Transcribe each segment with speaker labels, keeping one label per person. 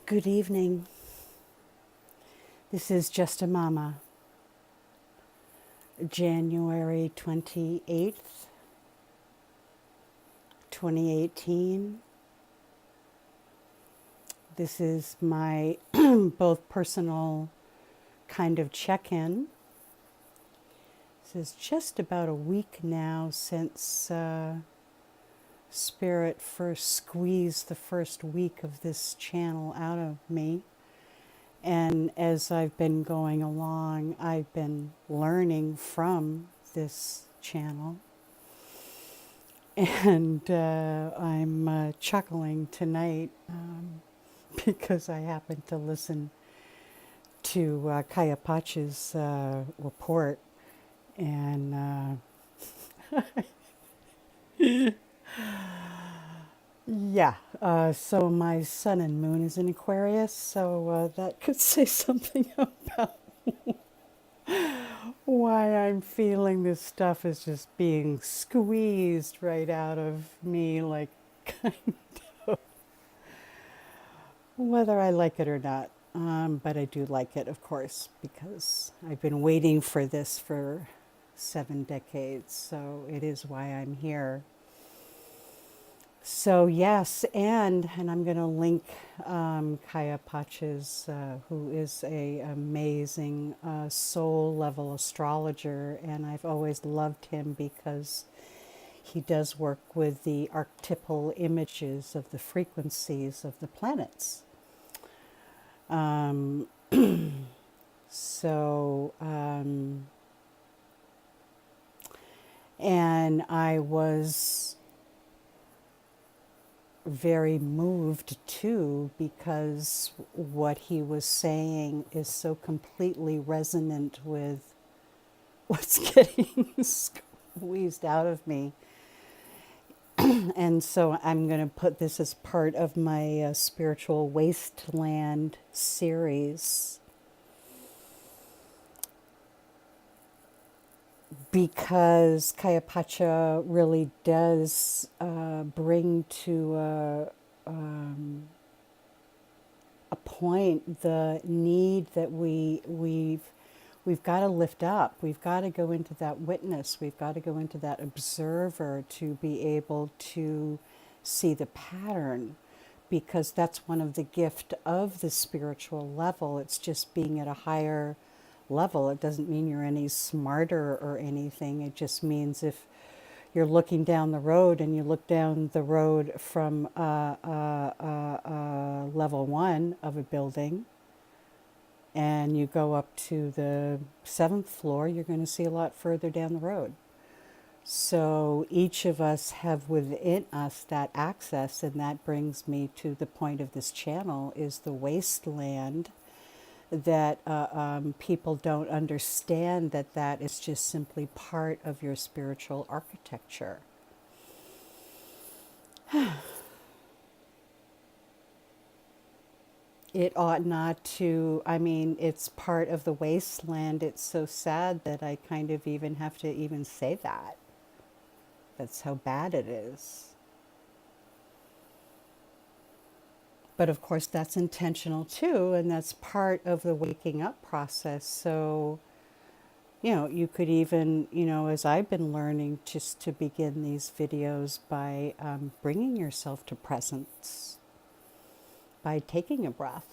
Speaker 1: Good evening. This is Just a Mama, January 28th, 2018. This is my both personal kind of check-in. This is just about a week now since Spirit first squeezed the first week of this channel out of me. And as I've been going along, I've been learning from this channel. And I'm chuckling tonight because I happened to listen to Kaya Pacha's report. And yeah, so my sun and moon is in Aquarius, so that could say something about why I'm feeling this stuff is just being squeezed right out of me, like whether I like it or not. But I do like it, of course, because I've been waiting for this for 7 decades, so it is why I'm here. So yes, and I'm going to link Kaya Pacha's, who is a amazing soul level astrologer, and I've always loved him because he does work with the archetypal images of the frequencies of the planets. Um, so, and I was very moved too because what he was saying is so completely resonant with what's getting squeezed out of me. And so I'm going to put this as part of my spiritual Wasteland series because Kaya Pacha really does bring to a point the need that we've got to lift up. We've got to go into that witness. We've got to go into that observer to be able to see the pattern, because that's one of the gift of the spiritual level. It's just being at a higher level. It doesn't mean you're any smarter or anything. It just means if you're looking down the road and you look down the road from level 1 of a building and you go up to the 7th floor, you're going to see a lot further down the road. So each of us have within us that access, and that brings me to the point of this channel is the wasteland, that people don't understand that is just simply part of your spiritual architecture. It ought not to, I mean, it's part of the wasteland. It's so sad that I kind of even have to even say that. That's how bad it is. But of course, that's intentional too, and that's part of the waking up process. So, you could even, as I've been learning, just to begin these videos by bringing yourself to presence, by taking a breath.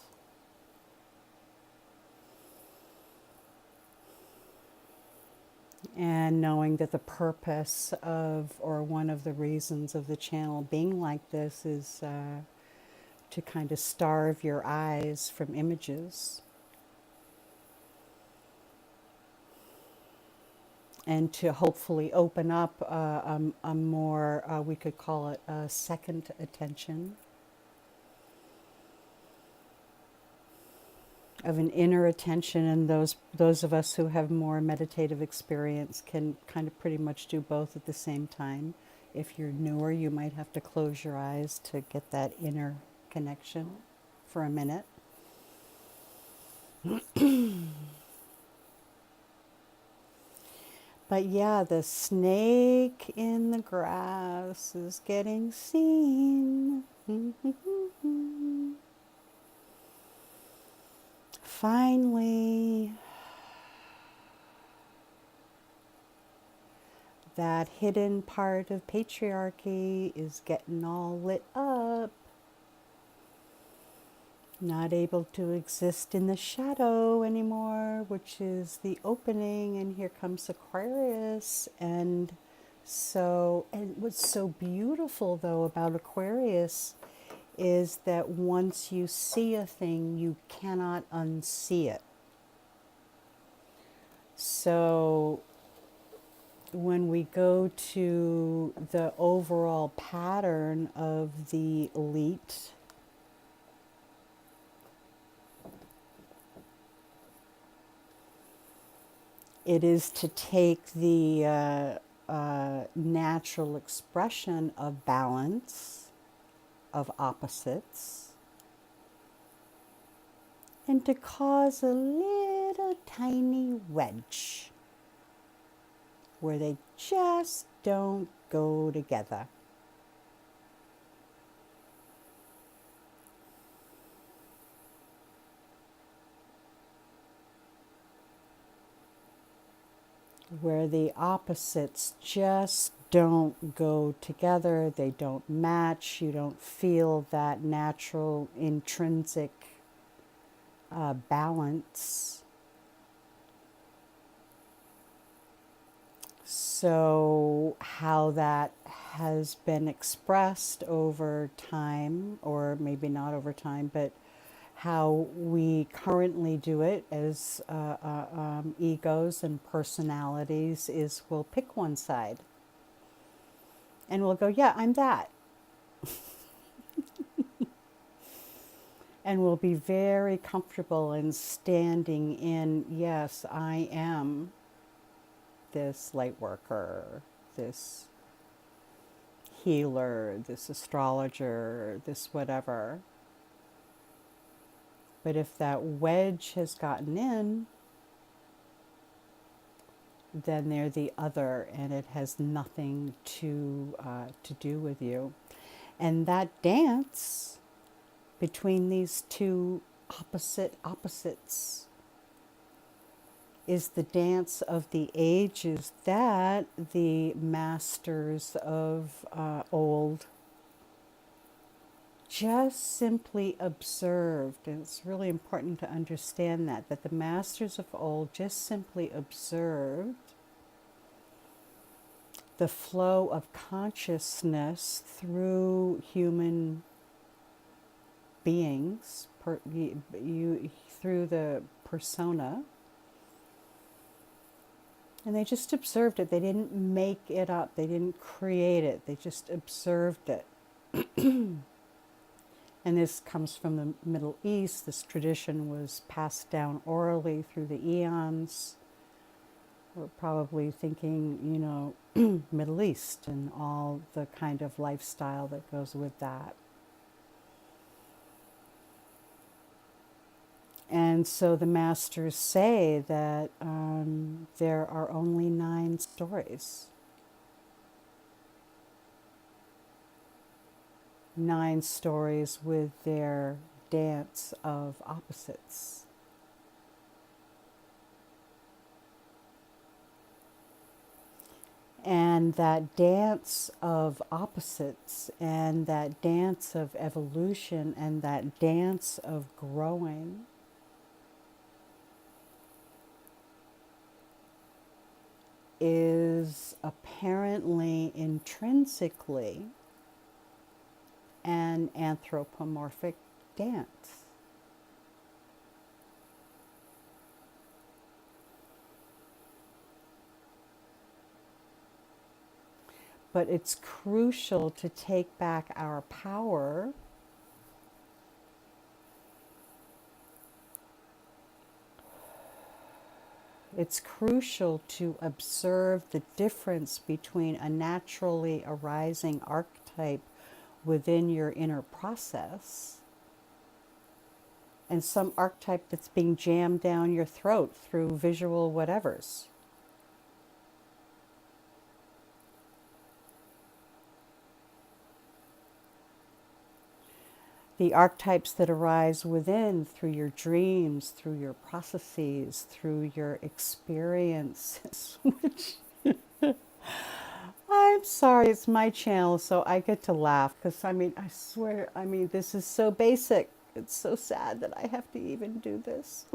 Speaker 1: And knowing that the purpose of, or one of the reasons of the channel being like this is to kind of starve your eyes from images and to hopefully open up a more, we could call it a second attention, of an inner attention. And those of us who have more meditative experience can kind of pretty much do both at the same time. If you're newer, you might have to close your eyes to get that inner connection for a minute. But yeah, the snake in the grass is getting seen. finally, that hidden part of patriarchy is getting all lit up. Not able to exist in the shadow anymore, which is the opening, and here comes Aquarius. And what's so beautiful though about Aquarius is that once you see a thing, you cannot unsee it. So when we go to the overall pattern of the elite, it is to take the natural expression of balance, of opposites, and to cause a little tiny wedge where they just don't go together. Where the opposites just don't go together, they don't match, you don't feel that natural intrinsic balance. So how that has been expressed over time, or maybe not over time, but how we currently do it as egos and personalities is we'll pick one side and we'll go, yeah, I'm that. And we'll be very comfortable in standing in, yes, I am this light worker, this healer, this astrologer, this whatever. But if that wedge has gotten in, then they're the other, and it has nothing to do with you. And that dance between these two opposites is the dance of the ages that the masters of old just simply observed. And it's really important to understand that the masters of old just simply observed the flow of consciousness through human beings, through the persona, and they just observed it. They didn't make it up, they didn't create it, they just observed it. And this comes from the Middle East. This tradition was passed down orally through the eons. We're probably thinking, Middle East and all the kind of lifestyle that goes with that. And so the masters say that there are only 9 stories. 9 stories with their dance of opposites. And that dance of opposites, and that dance of evolution, and that dance of growing is apparently intrinsically an anthropomorphic dance. But it's crucial to take back our power It's crucial to observe the difference between a naturally arising archetype within your inner process and some archetype that's being jammed down your throat through visual whatevers. the archetypes that arise within through your dreams, through your processes, through your experiences, which I'm sorry, it's my channel, so I get to laugh because I mean, I swear, I mean, this is so basic. It's so sad that I have to even do this.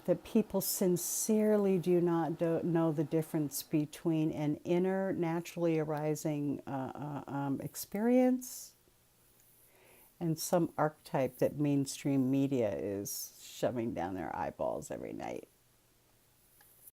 Speaker 1: That people sincerely do not know the difference between an inner, naturally arising experience and some archetype that mainstream media is shoving down their eyeballs every night.